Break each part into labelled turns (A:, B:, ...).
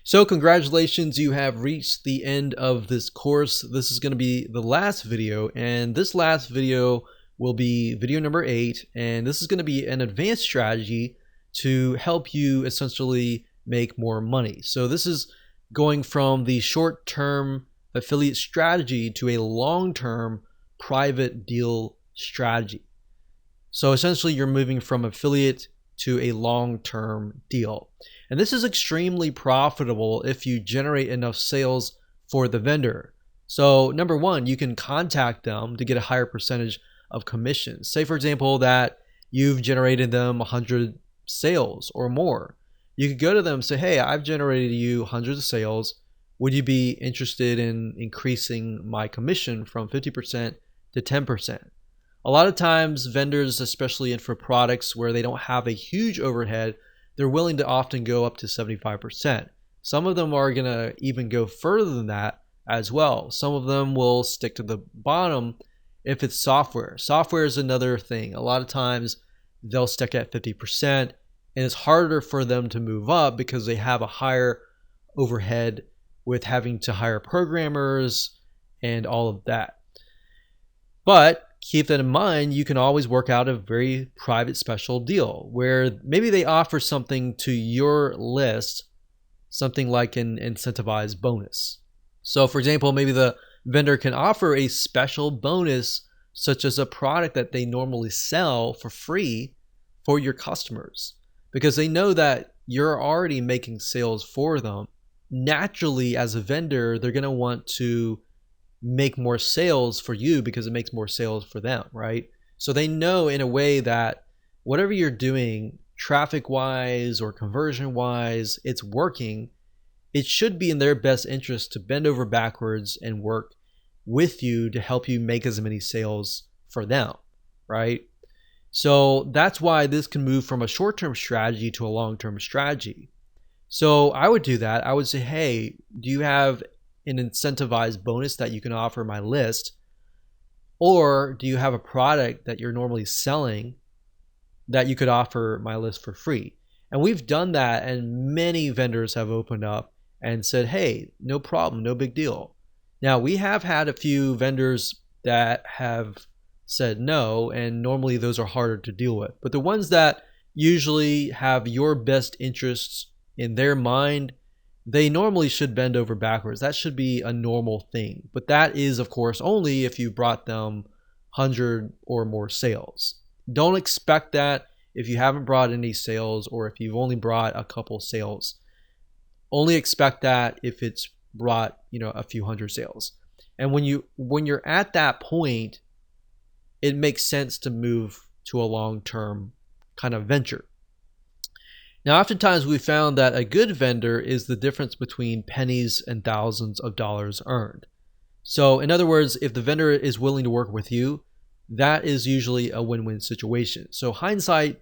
A: So congratulations, you have reached the end of this course. This is going to be the last video, and this last video will be video number 8, and this is going to be an advanced strategy to help you essentially make more money. So this is going from the short-term affiliate strategy to a long-term private deal strategy. So essentially you're moving from affiliate to a long-term deal. And this is extremely profitable if you generate enough sales for the vendor. So number one, you can contact them to get a higher percentage of commission. Say for example that you've generated them 100 sales or more. You could go to them and say, hey, I've generated you hundreds of sales. Would you be interested in increasing my commission from 50% to 10%? A lot of times vendors, especially for products where they don't have a huge overhead, they're willing to often go up to 75%. Some of them are going to even go further than that as well. Some of them will stick to the bottom if it's software. Software is another thing. A lot of times they'll stick at 50%, and it's harder for them to move up because they have a higher overhead with having to hire programmers and all of that. But keep that in mind, you can always work out a very private special deal where maybe they offer something to your list, something like an incentivized bonus. So for example, maybe the vendor can offer a special bonus such as a product that they normally sell for free for your customers because they know that you're already making sales for them. Naturally, as a vendor, they're going to want to make more sales for you because it makes more sales for them, right? So they know in a way that whatever you're doing traffic wise or conversion wise, it's working. It should be in their best interest to bend over backwards and work with you to help you make as many sales for them, right? So that's why this can move from a short-term strategy to a long-term strategy. So I would do that. I would say, hey, do you have an incentivized bonus that you can offer my list? Or do you have a product that you're normally selling that you could offer my list for free? And we've done that, and many vendors have opened up and said, hey, no problem, no big deal. Now, we have had a few vendors that have said no, and normally those are harder to deal with. But the ones that usually have your best interests in their mind, they normally should bend over backwards. That should be a normal thing. But that is, of course, only if you brought them 100 or more sales. Don't expect that if you haven't brought any sales or if you've only brought a couple sales. Only expect that if it's brought, a few hundred sales. And when you're at that point, it makes sense to move to a long-term kind of venture. Now, oftentimes we found that a good vendor is the difference between pennies and thousands of dollars earned. So in other words, if the vendor is willing to work with you, that is usually a win-win situation. So hindsight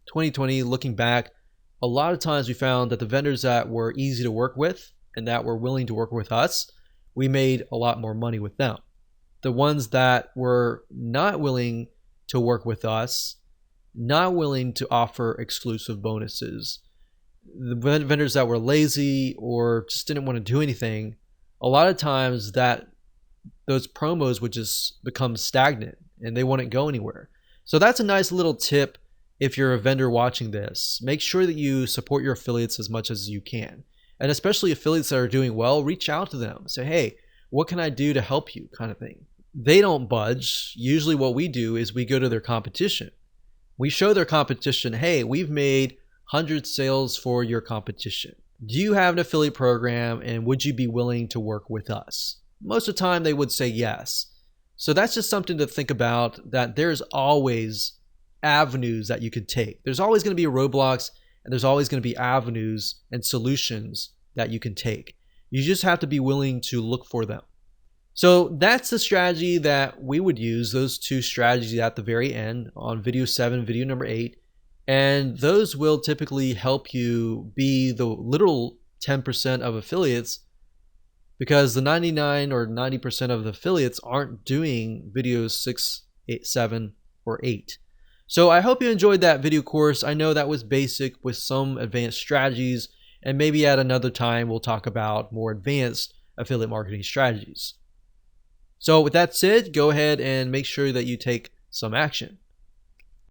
A: 2020, looking back, a lot of times we found that the vendors that were easy to work with and that were willing to work with us, we made a lot more money with them. The ones that were not willing to work with us, not willing to offer exclusive bonuses, the vendors that were lazy or just didn't want to do anything, a lot of times that those promos would just become stagnant and they wouldn't go anywhere. So that's a nice little tip if you're a vendor watching this. Make sure that you support your affiliates as much as you can. And especially affiliates that are doing well, reach out to them. Say, hey, what can I do to help you, kind of thing. They don't budge. Usually what we do is we go to their competition. We show their competition, hey, we've made 100 sales for your competition. Do you have an affiliate program and would you be willing to work with us? Most of the time they would say yes. So that's just something to think about, that there's always avenues that you could take. There's always going to be roadblocks and there's always going to be avenues and solutions that you can take. You just have to be willing to look for them. So that's the strategy that we would use, those two strategies at the very end on video 7, video number 8. And those will typically help you be the literal 10% of affiliates, because the 99 or 90% of the affiliates aren't doing videos 6, 8, 7, or 8. So I hope you enjoyed that video course. I know that was basic with some advanced strategies, and maybe at another time we'll talk about more advanced affiliate marketing strategies. So with that said, go ahead and make sure that you take some action.